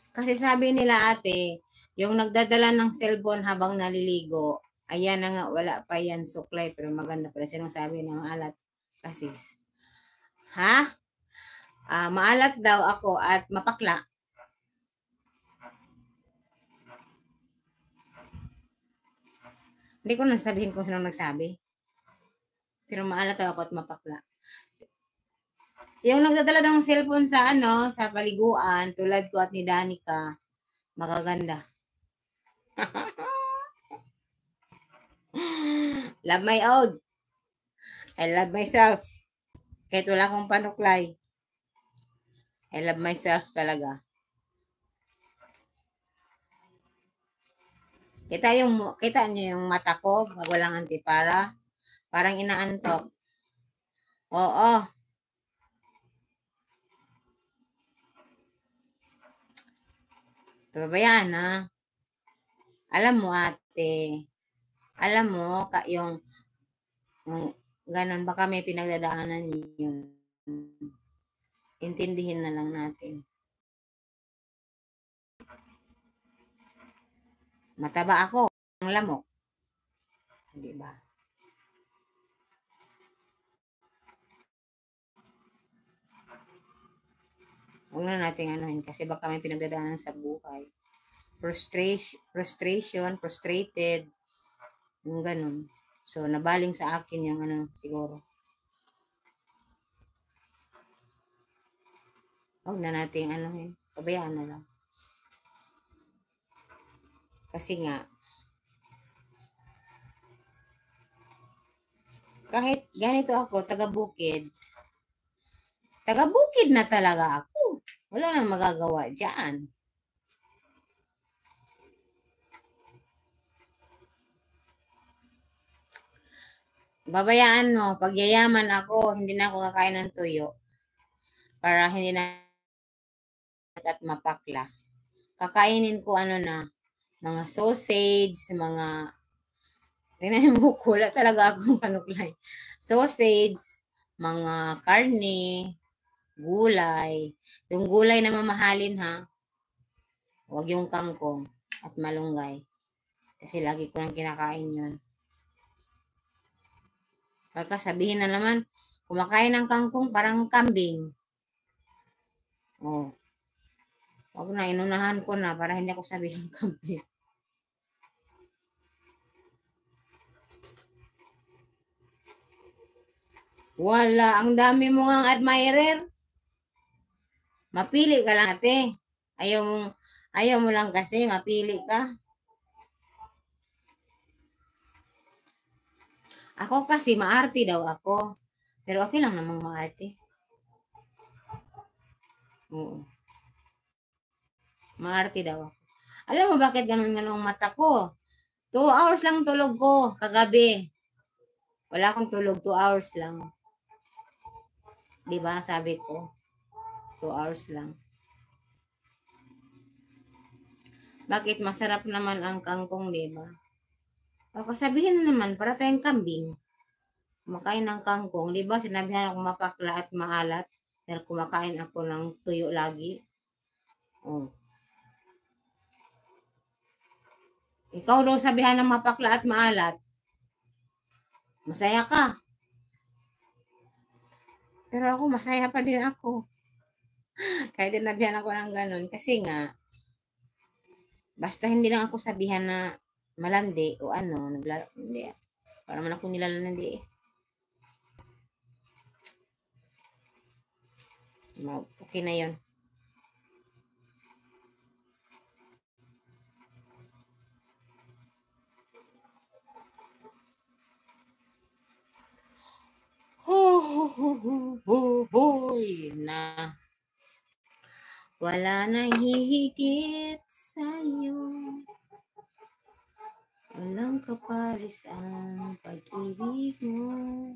Kasi sabi nila ate, yung nagdadala ng cellphone habang naliligo, ayan na nga, wala pa yan suklay, pero maganda pa rin. Sinong sabi ng alat? Kasis. Ha? Maalat daw ako at mapakla. Hindi ko nasabihin kung sino nagsabi. Pero maalat daw ako at mapakla. Yung nagdadala ng cellphone sa sa paliguan, tulad ko at ni Danica, magaganda. Love my own. I love myself. Kahit wala akong panuklay. I love myself talaga. Kita niyo yung mata ko pag walang antipara. Parang inaantok. Oo. Pabayaan na. Alam mo ate, alam mo yung ganon, baka may pinagdadaanan yun. Intindihin na lang natin. Mataba ako, ang lamok. Di ba? Huwag na natin anuhin kasi baka may pinagdadaanan sa buhay. Frustration, frustrated, yung ganun. So, nabaling sa akin yung siguro. Huwag na natin anuhin. Pabayaan na lang. Kasi nga, kahit ganito ako, taga-bukid na talaga ako. Wala nang magagawa dyan. Babayaan mo, pag yayaman ako, hindi na ako kakain ng tuyo. Para hindi na at mapakla. Kakainin ko mga sausage, tingnan mo, kula talaga akong panuklay. Sausage, mga karne, gulay. Yung gulay na mamahalin ha. Huwag yung kangkong at malunggay. Kasi lagi ko nang kinakain yun. Pagka sabihin na naman, kumakain ng kangkong parang kambing. Oh. Huwag na, inunahan ko na para hindi ako sabihin kambing. Wala, ang dami mo ngang admirer. Mapili ka lang ate. Ayaw mo lang kasi, mapili ka. Ako kasi, maarte daw ako. Pero okay lang namang maarte. Oo. Maarte daw ako. Alam mo bakit ganun ang mata ko? 2 hours lang tulog ko kagabi. Wala akong tulog, 2 hours lang. Diba, sabi ko. 2 hours lang. Bakit masarap naman ang kangkong, diba? Baka sabihin naman, para tayong kambing. Kumakain ng kangkong. Diba, sinabihan ako mapakla at maalat. Dahil kumakain ako ng tuyo lagi. Oh. Ikaw daw sabihan ng mapakla at maalat. Masaya ka. Pero ako, masaya pa din ako. Kahit sinabihan ako ng ganun. Kasi nga, basta hindi lang ako sabihan na malandi o hindi. Para man ako nilalandi eh. Okay na yun. Hoy na. Wala nang hihigit sa'yo. Walang kaparis ang pag-ibig mo.